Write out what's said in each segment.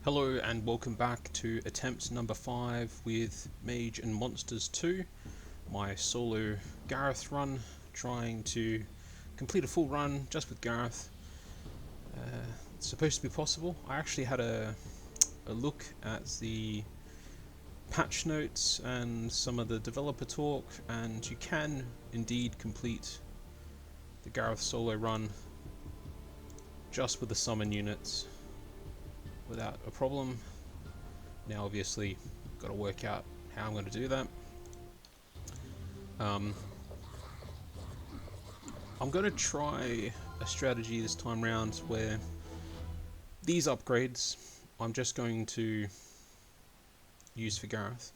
Hello and welcome back to attempt number 5 with Mage and Monsters 2, my solo Gareth run, trying to complete a full run just with Gareth. It's supposed to be possible. I actually had a look at the patch notes and some of the developer talk, and you can indeed complete the Gareth solo run just with the summon units without a problem. Now obviously got to work out how I'm going to do that. I'm going to try a strategy this time round where these upgrades I'm just going to use for Gareth.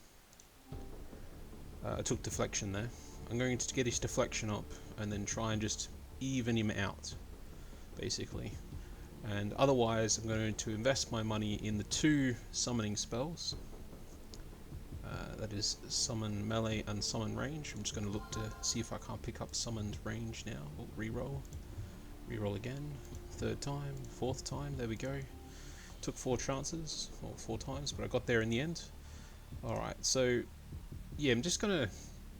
I took deflection there. I'm going to get his deflection up and then try and just even him out, basically. And otherwise I'm going to invest my money in the 2 summoning spells. That is summon melee and summon range. I'm just going to look to see if I can't pick up summoned range now. We'll reroll. Reroll again. 3rd time. 4th time. There we go. Took 4 chances. Or 4 times, but I got there in the end. Alright, so yeah, I'm just going to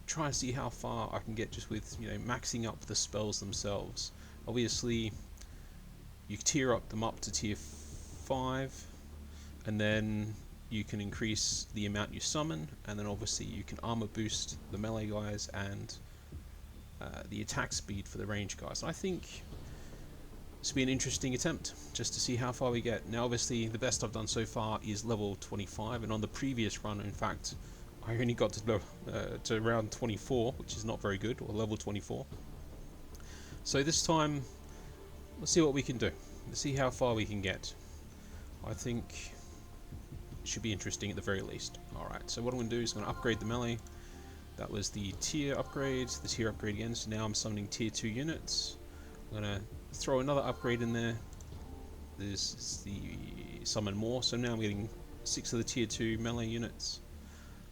try and see how far I can get just with, maxing up the spells themselves. Obviously, you tier up them up to tier 5, and then you can increase the amount you summon, and then obviously you can armor boost the melee guys and the attack speed for the range guys. I think this will be an interesting attempt just to see how far we get. Now obviously the best I've done so far is level 25, and on the previous run, in fact, I only got to round 24, which is not very good, or level 24. So this time, let's see what we can do. Let's see how far we can get. I think it should be interesting at the very least. Alright, so what I'm going to do is I'm going to upgrade the melee. That was the tier upgrade, the tier upgrade again, so now I'm summoning tier 2 units. I'm going to throw another upgrade in there. This is the summon more, so now I'm getting 6 of the tier 2 melee units.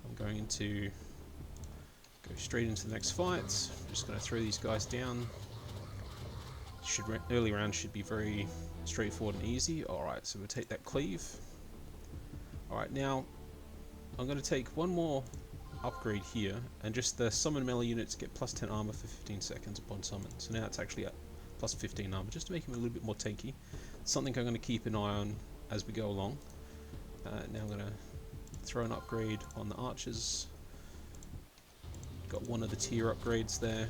I'm going to go straight into the next fight. I'm just going to throw these guys down. Early round should be very straightforward and easy. Alright, so we'll take that cleave. Alright, now I'm going to take one more upgrade here, and just the summon melee units get plus 10 armor for 15 seconds upon summon. So now it's actually at plus 15 armor, just to make him a little bit more tanky. Something I'm going to keep an eye on as we go along. Now I'm going to throw an upgrade on the archers. Got one of the tier upgrades there.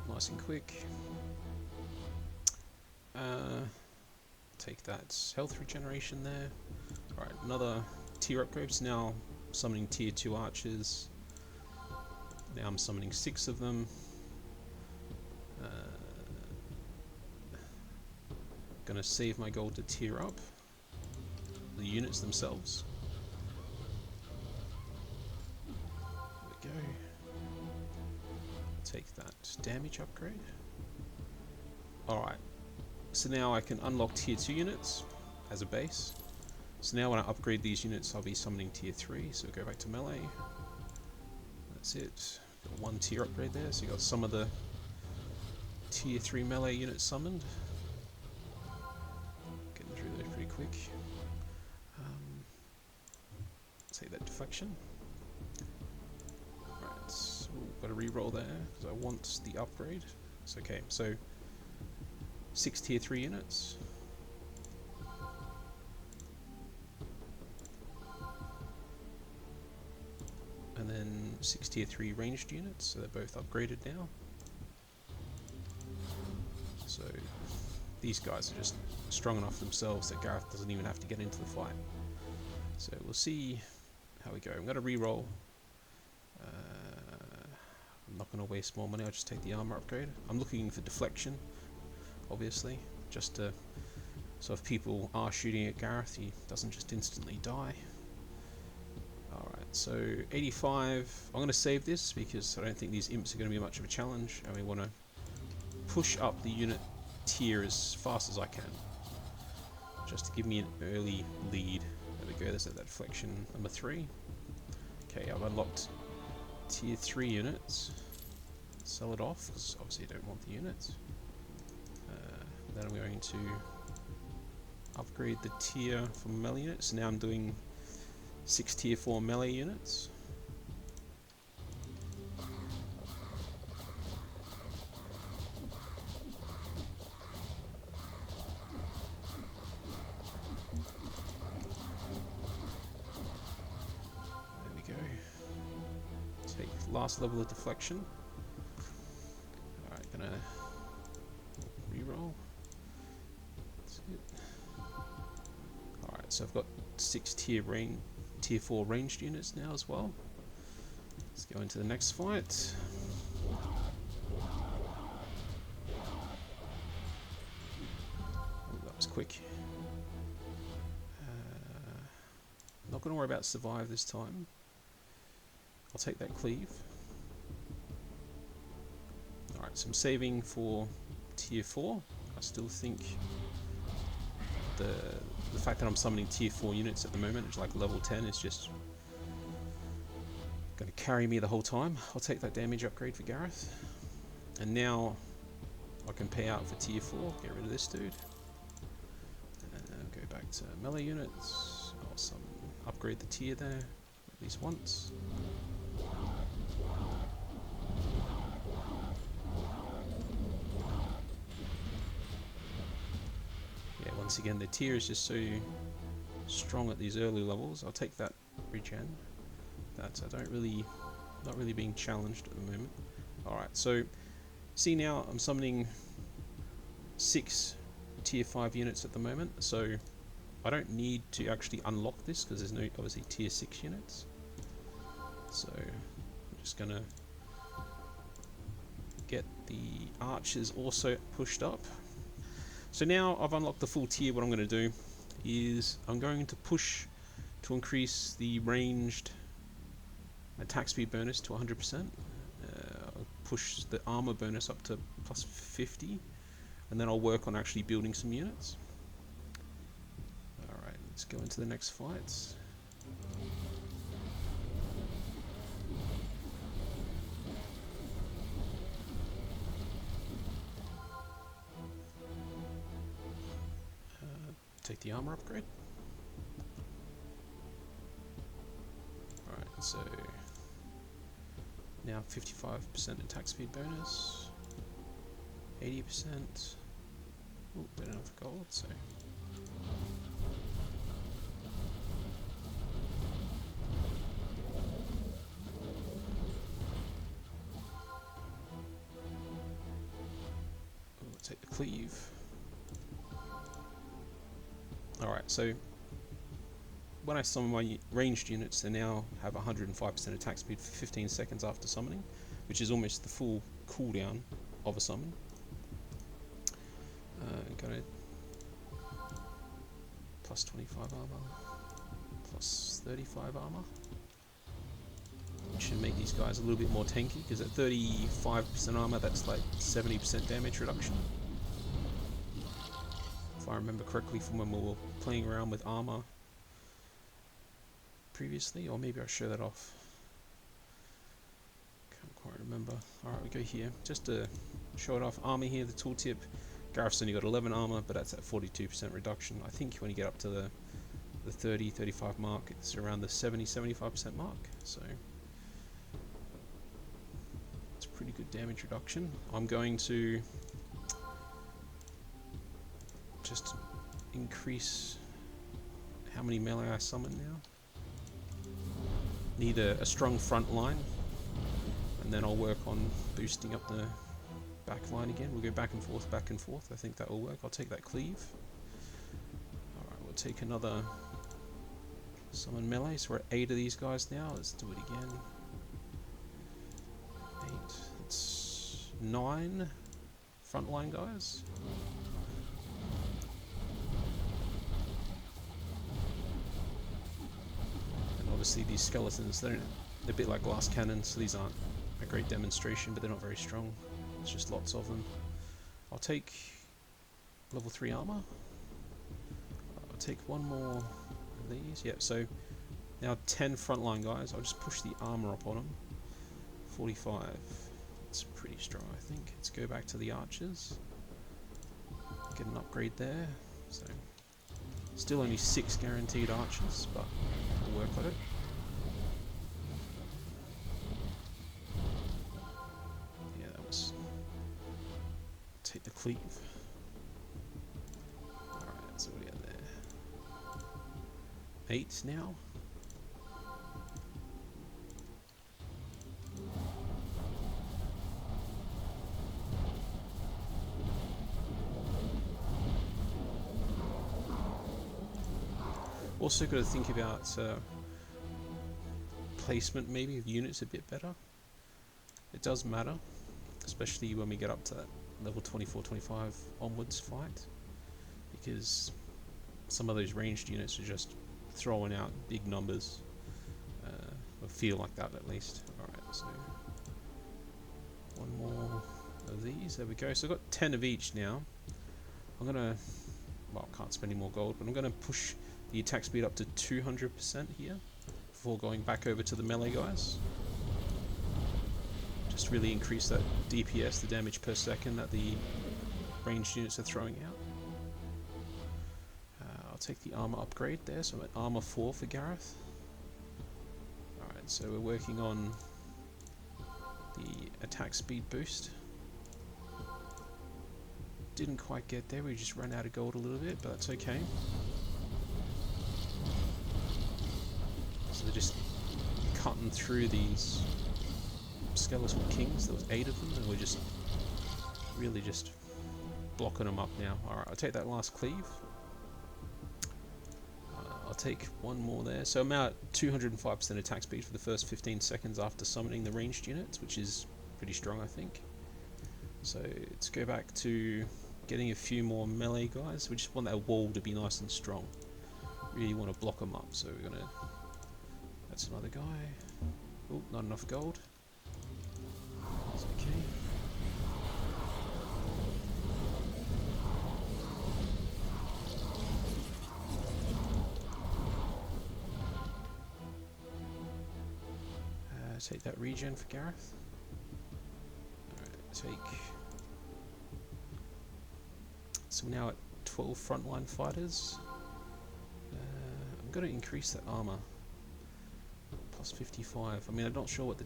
Nice and quick. Take that health regeneration there. Alright, another tier upgrade. So now summoning tier 2 archers. Now I'm summoning 6 of them. Gonna save my gold to tier up the units themselves. There we go. Take that damage upgrade. Alright, so now I can unlock tier 2 units as a base. So now when I upgrade these units, I'll be summoning tier 3, so go back to melee. That's it. Got 1 tier upgrade there, so you got some of the tier 3 melee units summoned. Getting through those pretty quick. Take that deflection. Got to re-roll there because I want the upgrade. It's okay. So 6 tier 3 units. And then 6 tier 3 ranged units, so they're both upgraded now. So these guys are just strong enough themselves that Gareth doesn't even have to get into the fight. So we'll see how we go. I'm going to re-roll. I'm not going to waste more money, I'll just take the armor upgrade. I'm looking for deflection, obviously, just to, so if people are shooting at Gareth, he doesn't just instantly die. Alright, so 85, I'm going to save this because I don't think these imps are going to be much of a challenge, and we want to push up the unit tier as fast as I can, just to give me an early lead. There we go, there's that deflection number 3. Okay, I've unlocked tier 3 units. Sell it off because obviously I don't want the units. Then I'm going to upgrade the tier for melee units. So now I'm doing 6 tier 4 melee units. There we go. Take last level of deflection. Alright, gonna reroll. That's it. Alright, so I've got 6 tier 4 ranged units now as well. Let's go into the next fight. Oh, that was quick. Not going to worry about survive this time. I'll take that cleave. Alright, so I'm saving for tier 4. I still think the fact that I'm summoning tier 4 units at the moment, which is like level 10, is just going to carry me the whole time. I'll take that damage upgrade for Gareth. And now I can pay out for tier 4, get rid of this dude. And go back to melee units. I'll upgrade the tier there, at least once. Yeah, once again, the tier is just so strong at these early levels. I'll take that regen. That I not really being challenged at the moment. Alright, so see now I'm summoning 6 tier 5 units at the moment, so I don't need to actually unlock this because there's no obviously tier 6 units. So I'm just gonna get the archers also pushed up. So now I've unlocked the full tier. What I'm going to do is I'm going to push to increase the ranged attack speed bonus to 100%. I'll push the armor bonus up to plus 50, and then I'll work on actually building some units. Alright, let's go into the next fights. Take the armor upgrade. Alright, so now 55% attack speed bonus, 80%. Oh, we don't have gold, so. We'll take the cleave. Alright, so when I summon my ranged units, they now have 105% attack speed for 15 seconds after summoning, which is almost the full cooldown of a summon. Got it. Plus 25 armor, plus 35 armor. Which should make these guys a little bit more tanky, because at 35% armor, that's like 70% damage reduction. If I remember correctly from when we were playing around with armor previously, or maybe I'll show that off. Can't quite remember. Alright, we go here. Just to show it off, armor here, the tooltip. Gareth's only got 11 armor, but that's at 42% reduction. I think when you get up to the 30-35 mark, it's around the 70-75% mark. So it's a pretty good damage reduction. I'm going to just increase how many melee I summon now. Need a strong front line, and then I'll work on boosting up the back line again. We'll go back and forth, back and forth. I think that will work. I'll take that cleave. Alright, we'll take another summon melee. So we're at 8 of these guys now. Let's do it again. 8. It's 9 frontline guys. Obviously these skeletons, they're a bit like glass cannons, so these aren't a great demonstration, but they're not very strong. There's just lots of them. I'll take level 3 armor. I'll take one more of these. Yep, so now 10 frontline guys. I'll just push the armor up on them. 45. It's pretty strong, I think. Let's go back to the archers. Get an upgrade there. So Still only 6 guaranteed archers, but we'll work on it. Yeah, that was... Take the cleave. Alright, so what do we got there? 8 now. Also got to think about placement maybe of units a bit better. It does matter, especially when we get up to that level 24, 25 onwards fight, because some of those ranged units are just throwing out big numbers, or feel like that at least. Alright, so one more of these, there we go. So I've got 10 of each now. I'm gonna, well, can't spend any more gold, but I'm gonna push the attack speed up to 200% here before going back over to the melee guys. Just really increase that DPS, the damage per second that the ranged units are throwing out. I'll take the armor upgrade there, so I'm at armor 4 for Gareth. Alright, so we're working on the attack speed boost. Didn't quite get there, we just ran out of gold a little bit, but that's okay. So they're just cutting through these skeletal kings. There was 8 of them, and we're just really just blocking them up now. Alright, I'll take that last cleave. I'll take one more there. So I'm now at 205% attack speed for the first 15 seconds after summoning the ranged units, which is pretty strong, I think. So let's go back to getting a few more melee guys. We just want that wall to be nice and strong. Really want to block them up, so we're gonna... That's another guy. Oh, not enough gold. That's okay. Take that regen for Gareth. Alright, take... So we're now at 12 frontline fighters. I'm going to increase that armor. Plus 55. I mean, I'm not sure what the...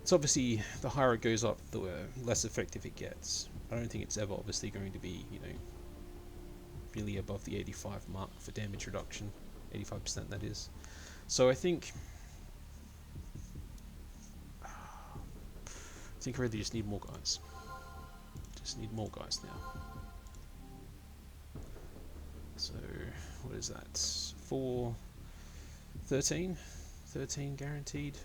It's obviously, the higher it goes up, the less effective it gets. I don't think it's ever obviously going to be, you know, really above the 85 mark for damage reduction. 85% that is. So I think I really just need more guys. Just need more guys now. So, what is that? 13 guaranteed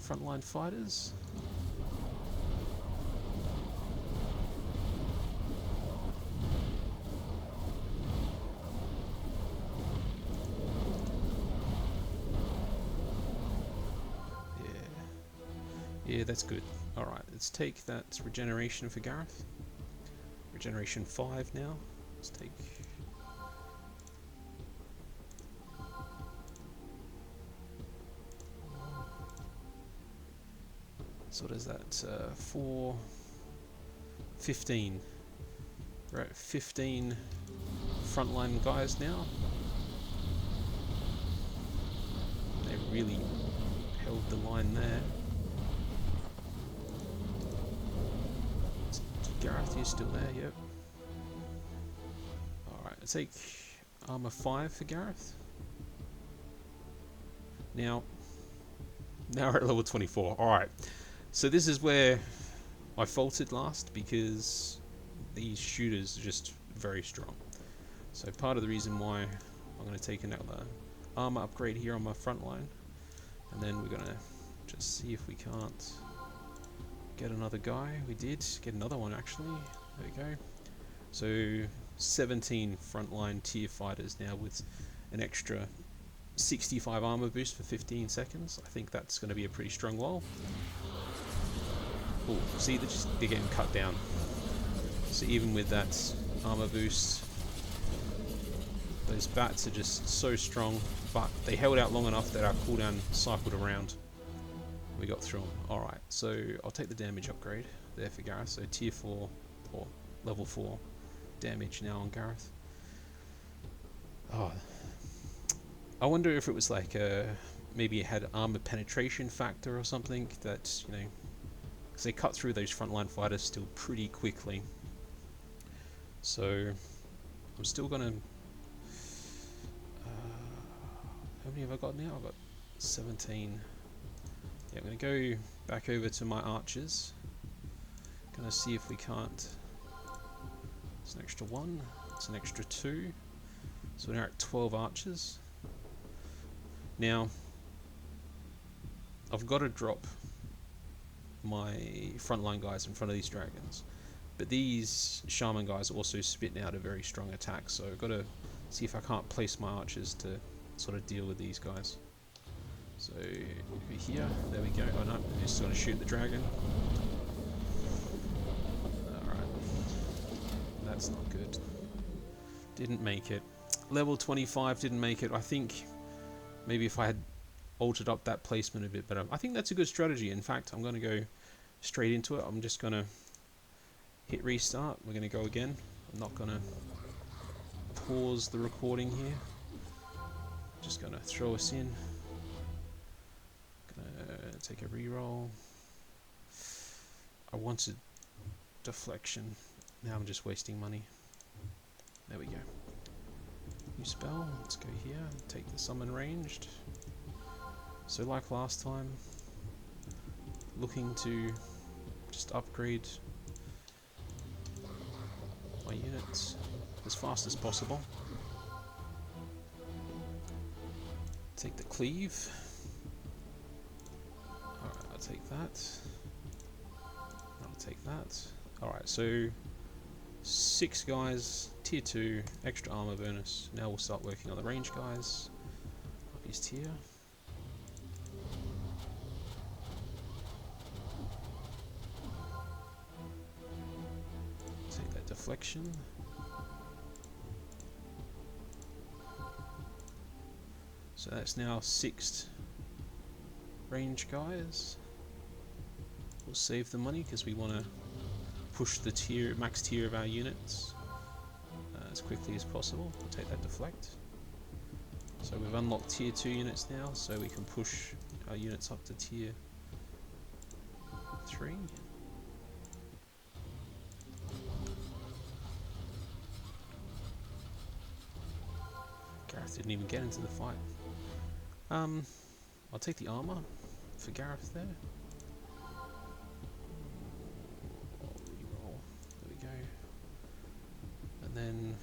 frontline fighters. Yeah, that's good. Alright, let's take that regeneration for Gareth. Regeneration 5 now. Let's take... So what is that? 4... 15. We're at 15 frontline guys now. They really held the line there. Gareth, you're still there, yep. Alright, let's take armor 5 for Gareth. Now we're at level 24. Alright, so this is where I faltered last, because these shooters are just very strong. So part of the reason why I'm going to take another armor upgrade here on my front line, and then we're going to just see if we can't get another guy. We did get another one actually. There we go. So 17 frontline tier fighters now with an extra 65 armor boost for 15 seconds. I think that's going to be a pretty strong wall. Oh, see, they're getting cut down. So even with that armor boost, those bats are just so strong, but they held out long enough that our cooldown cycled around. We got through them. Alright, so I'll take the damage upgrade there for Gareth. So tier 4 or level 4 damage now on Gareth. Oh, I wonder if it was like maybe it had armor penetration factor or something that, you know, because they cut through those frontline fighters still pretty quickly. So I'm still gonna. How many have I got now? I've got 17. Yeah, I'm gonna go back over to my archers. Gonna see if we can't. It's an extra 1. It's an extra 2. So we're now at 12 archers. Now, I've got to drop my frontline guys in front of these dragons. But these shaman guys also spitting out a very strong attack, so I've got to see if I can't place my archers to sort of deal with these guys. So, over here, there we go. Oh no, I'm just going to shoot the dragon. Alright. That's not good. Didn't make it. Level 25 didn't make it. I think maybe if I had altered up that placement a bit better. I think that's a good strategy. In fact, I'm going to go straight into it. I'm just going to hit restart. We're going to go again. I'm not going to pause the recording here. Just going to throw us in. Going to take a reroll. I wanted deflection. Now I'm just wasting money. There we go. New spell. Let's go here. Take the summon ranged. So like last time, looking to just upgrade my units as fast as possible. Take the cleave. Alright, I'll take that. I'll take that. Alright, so 6 guys, tier 2, extra armor bonus. Now we'll start working on the range guys. Up his tier. Take that deflection. So that's now 6 range guys. We'll save the money because we want to push the tier, max tier of our units as quickly as possible. We'll take that deflect. So we've unlocked tier 2 units now, so we can push our units up to tier 3. Gareth didn't even get into the fight. I'll take the armor for Gareth there. Reroll. There we go. And then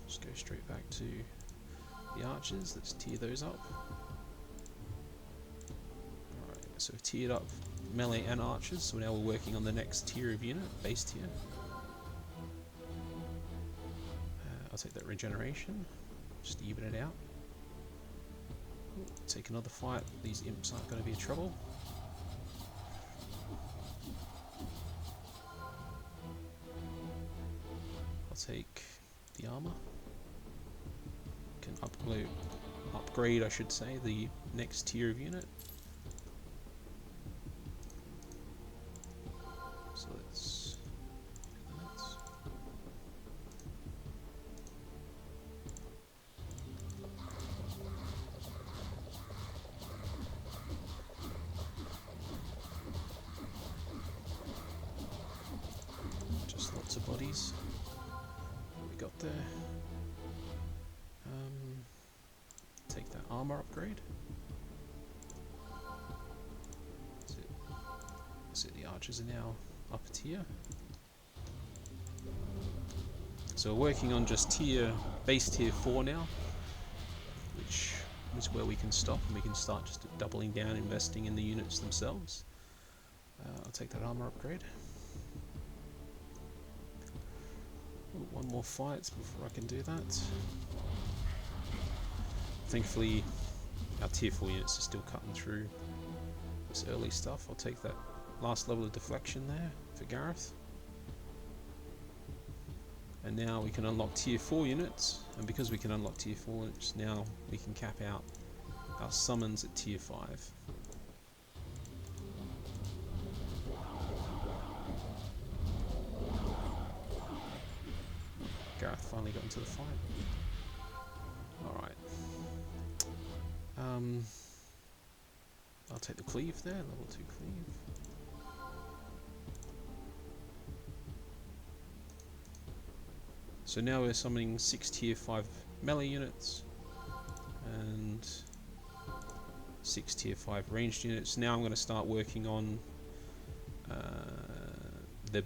just go straight back to the archers. Let's tier those up. Alright, so we've tiered up melee and archers, so now we're working on the next tier of unit, base tier. I'll take that regeneration, just even it out. Take another fight. These imps aren't going to be a trouble. I'll take the armor. Can upgrade, I should say, the next tier of unit. So let's do that. Just lots of bodies. What we got there? Take that armor upgrade. So the archers are now up a tier. So we're working on just base tier 4 now, which is where we can stop and we can start just doubling down, investing in the units themselves. I'll take that armor upgrade. Ooh, one more fight before I can do that. Thankfully, our tier 4 units are still cutting through this early stuff. I'll take that last level of deflection there for Gareth. And now we can unlock tier 4 units, and because we can unlock tier 4 units, now we can cap out our summons at tier 5. Gareth finally got into the fight. Alright. I'll take the cleave there, level 2 cleave. So now we're summoning 6 tier 5 melee units and 6 tier 5 ranged units. Now I'm going to start working on the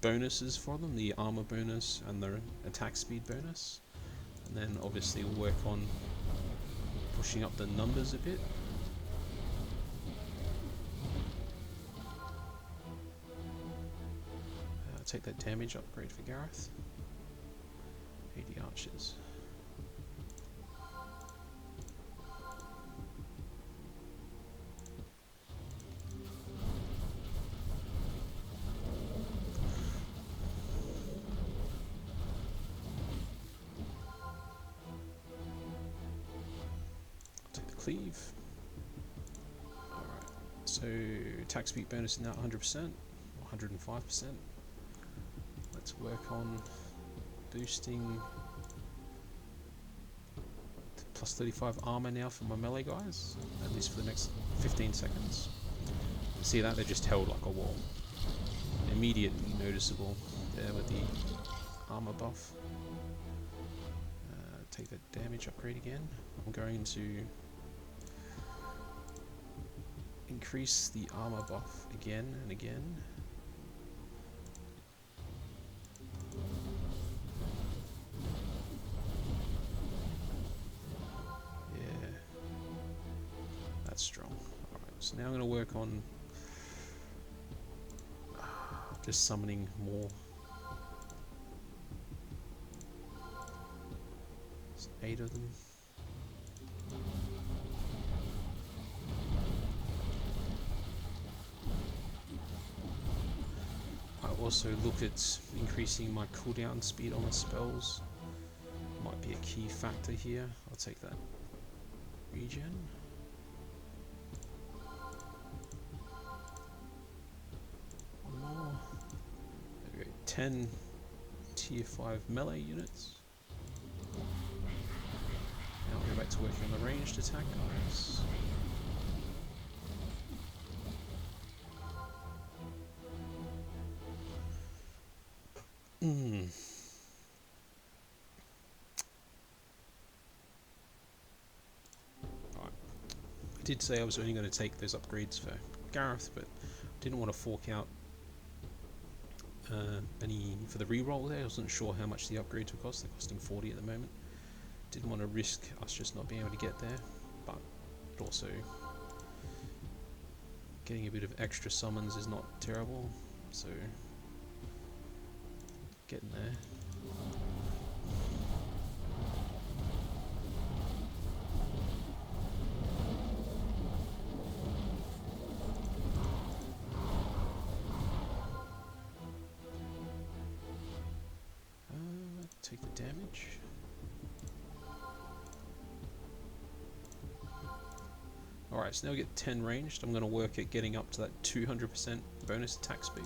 bonuses for them, the armor bonus and the attack speed bonus. And then obviously we'll work on pushing up the numbers a bit. Take that damage upgrade for Gareth. 80 archers. Take the cleave. Alright, so attack speed bonus is now 100%, 105%. Let's work on boosting plus 35 armor now for my melee guys, at least for the next 15 seconds. See that? They're just held like a wall. Immediately noticeable there with the armor buff. Take the damage upgrade again. I'm going to increase the armor buff again and again. Strong. Alright, so now I'm going to work on just summoning more. There's 8 of them. I also look at increasing my cooldown speed on the spells. Might be a key factor here. I'll take that regen. One more. There we go. 10 tier 5 melee units. Now we're back to working on the ranged attack, guys. I did say I was only going to take those upgrades for Gareth, but didn't want to fork out any for the reroll there. I wasn't sure how much the upgrades would cost. They're costing 40 at the moment. Didn't want to risk us just not being able to get there, but also getting a bit of extra summons is not terrible, so getting there. Take the damage. Alright, so now we get 10 ranged. I'm going to work at getting up to that 200% bonus attack speed.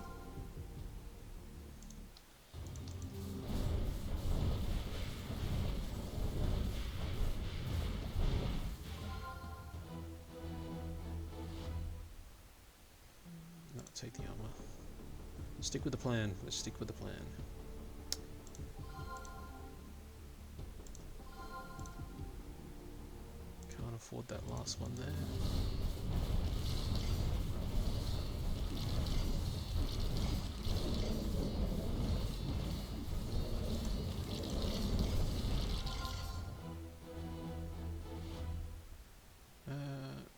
No, take the armor. Stick with the plan. Let's stick with the plan. Afford that last one there.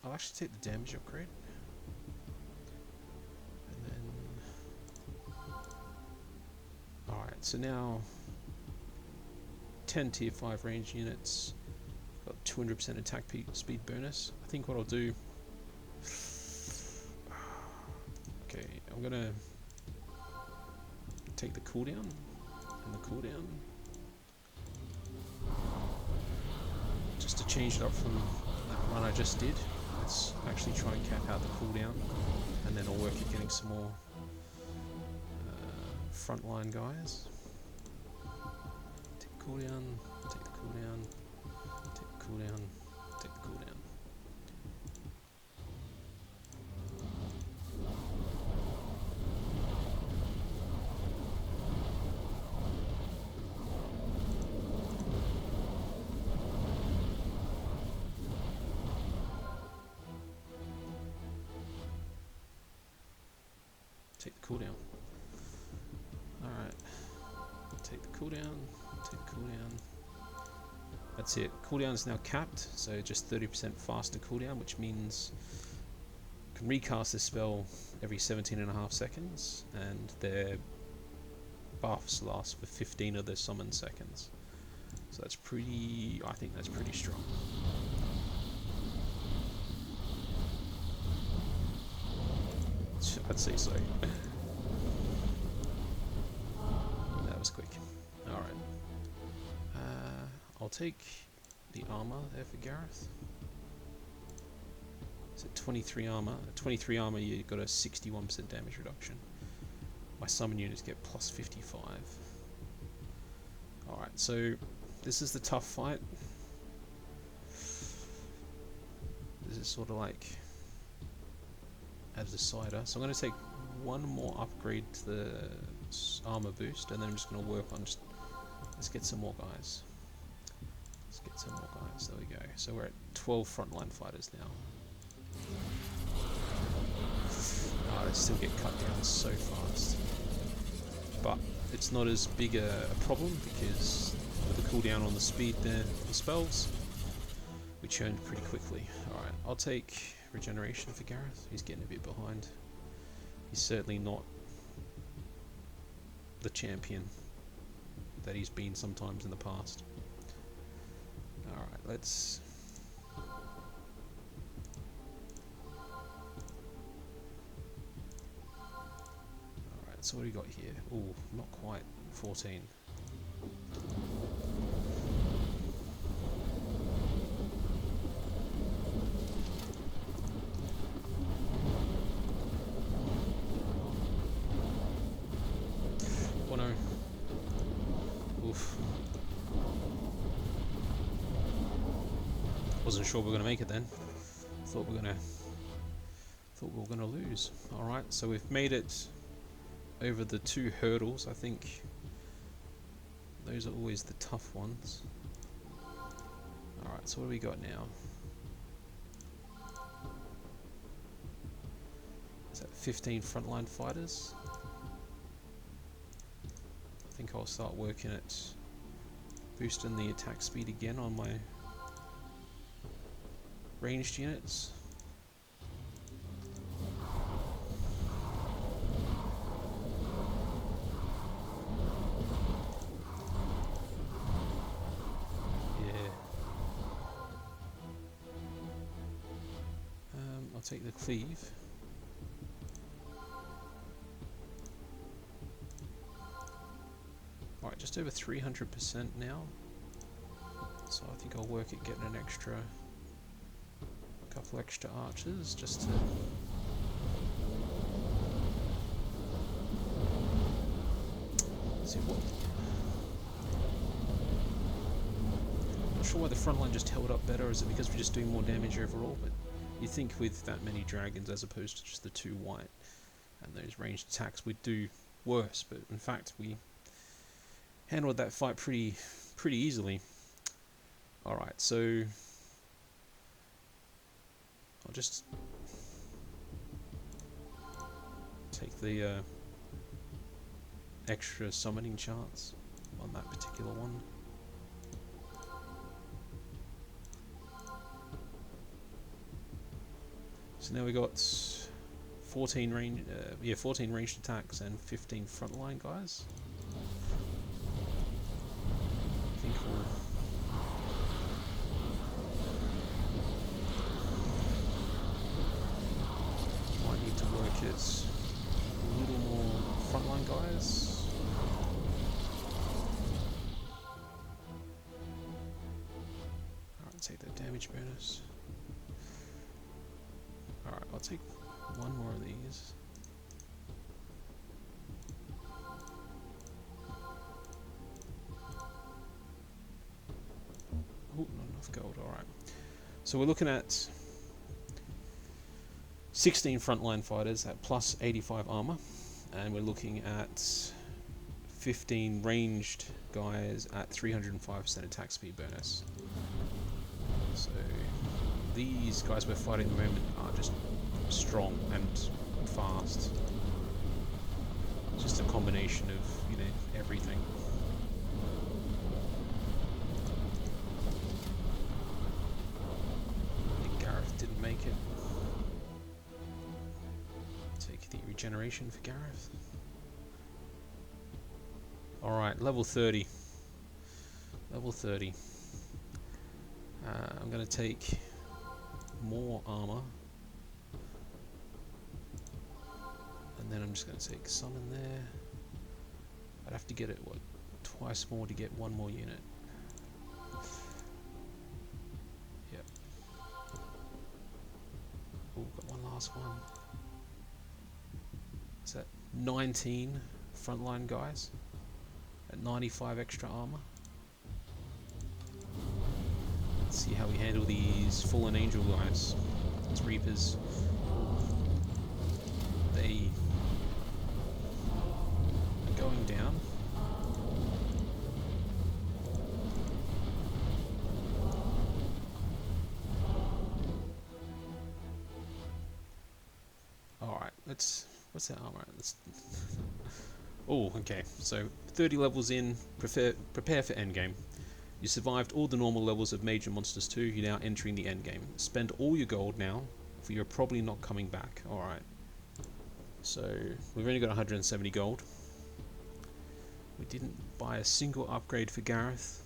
I'll actually take the damage upgrade. And then alright, so now 10 tier 5 range units. Got 200% attack speed bonus. I think what I'll do... Okay, I'm gonna take the cooldown and the cooldown. Just to change it up from that run I just did. Let's actually try and cap out the cooldown. And then I'll work at getting some more frontline guys. cooldown, take the cooldown, take the cooldown, take the cooldown. Take the cooldown. Alright. Take the cooldown. Take the cooldown. That's it. Cooldown is now capped, so just 30% faster cooldown, which means you can recast this spell every 17.5 seconds, and their buffs last for 15 of their summon seconds. So that's pretty... I think that's pretty strong. I'd say so. That was quick. Alright. I'll take the armor there for Gareth. Is it 23 armor? At 23 armor you got a 61% damage reduction. My summon units get plus 55. Alright, so this is the tough fight. This is sort of like a decider. So I'm going to take one more upgrade to the armor boost, and then I'm just going to work on just... Let's get some more guys. Let's get some more guys. There we go. So we're at 12 frontline fighters now. Oh, they still get cut down so fast. But it's not as big a problem because of the cooldown on the speed there for the spells, we churned pretty quickly. Alright, I'll take regeneration for Gareth. He's getting a bit behind. He's certainly not the champion that he's been sometimes in the past. Alright, let's... Alright, so what do we got here? Ooh, not quite 14. Oh no. Oof. Wasn't sure we were going to make it then. Thought we were going to lose. Alright, so we've made it over the 2 hurdles. I think those are always the tough ones. Alright, so what do we got now? Is that 15 frontline fighters? I think I'll start working at boosting the attack speed again on my ranged units. I'll take the cleave. Alright, just over 300% now. So I think I'll work at getting an extra... couple extra archers, just to... see what... Not sure why the front line just held up better. Is it because we're just doing more damage overall? But you think with that many dragons as opposed to just the 2 white and those ranged attacks we'd do worse, but in fact we handled that fight pretty easily. Alright, so I'll just take the extra summoning chance on that particular one. So now we got 14 ranged attacks and 15 frontline guys. I think we'll might need to work it a little more frontline guys. Alright, take that damage bonus. Alright, I'll take one more of these. enough gold. Alright. So we're looking at 16 frontline fighters at plus 85 armor. And we're looking at 15 ranged guys at 305% attack speed bonus. So these guys we're fighting at the moment are just strong and fast. It's just a combination of, you know, everything. I think Gareth didn't make it. Take the regeneration for Gareth. Alright, level 30. Level 30. I'm going to take more armor. And then I'm just going to take some in there. I'd have to get it, what, twice more to get one more unit. Yep. Oh, got one last one. Is that 19 frontline guys at 95 extra armor? Let's see how we handle these fallen angel guys. These reapers. They are going down. Alright, let's... what's that armor? Oh, okay. So 30 levels in, prepare for endgame. You survived all the normal levels of Mage and Monsters 2, you're now entering the endgame. Spend all your gold now, for you're probably not coming back. Alright. So, we've only got 170 gold. We didn't buy a single upgrade for Gareth.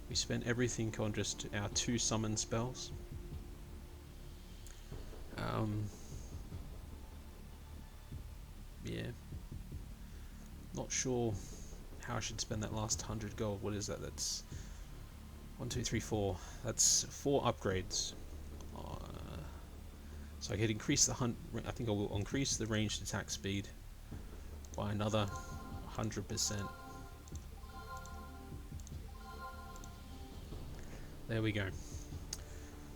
We spent everything on just our 2 summon spells. Yeah. Not sure how I should spend that last 100 gold. What is that? That's 1, 2, 3, 4. That's 4 upgrades. So I could increase the I think I will increase the ranged attack speed by another 100%. There we go.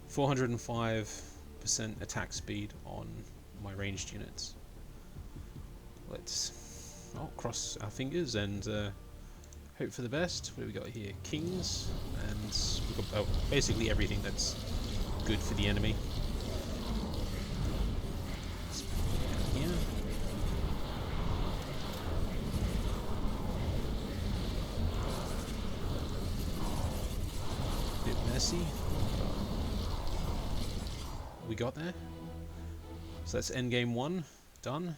405% attack speed on my ranged units. Let's cross our fingers and hope for the best. What do we got here? Kings, and we've got basically everything that's good for the enemy. Let's put it down here. Bit messy. We got there. So that's endgame 1 done.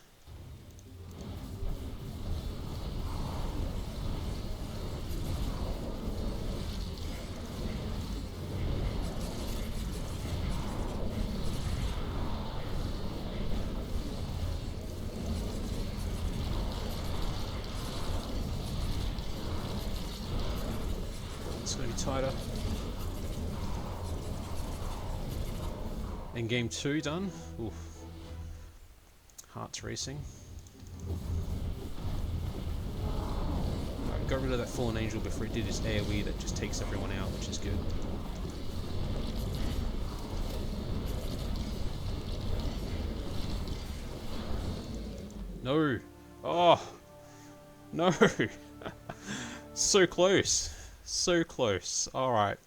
It's going to be tighter. And game 2 done. Oof. Heart's racing. I got rid of that fallen angel before he did his AoE that just takes everyone out, which is good. No! Oh! No! So close! So close. Alright.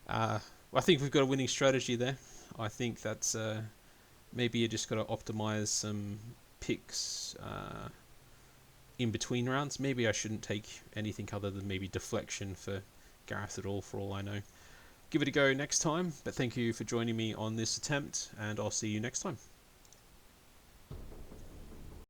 I think we've got a winning strategy there. I think that's maybe you just got to optimize some picks in between rounds. Maybe I shouldn't take anything other than maybe deflection for Gareth at all, for all I know. Give it a go next time, but thank you for joining me on this attempt, and I'll see you next time.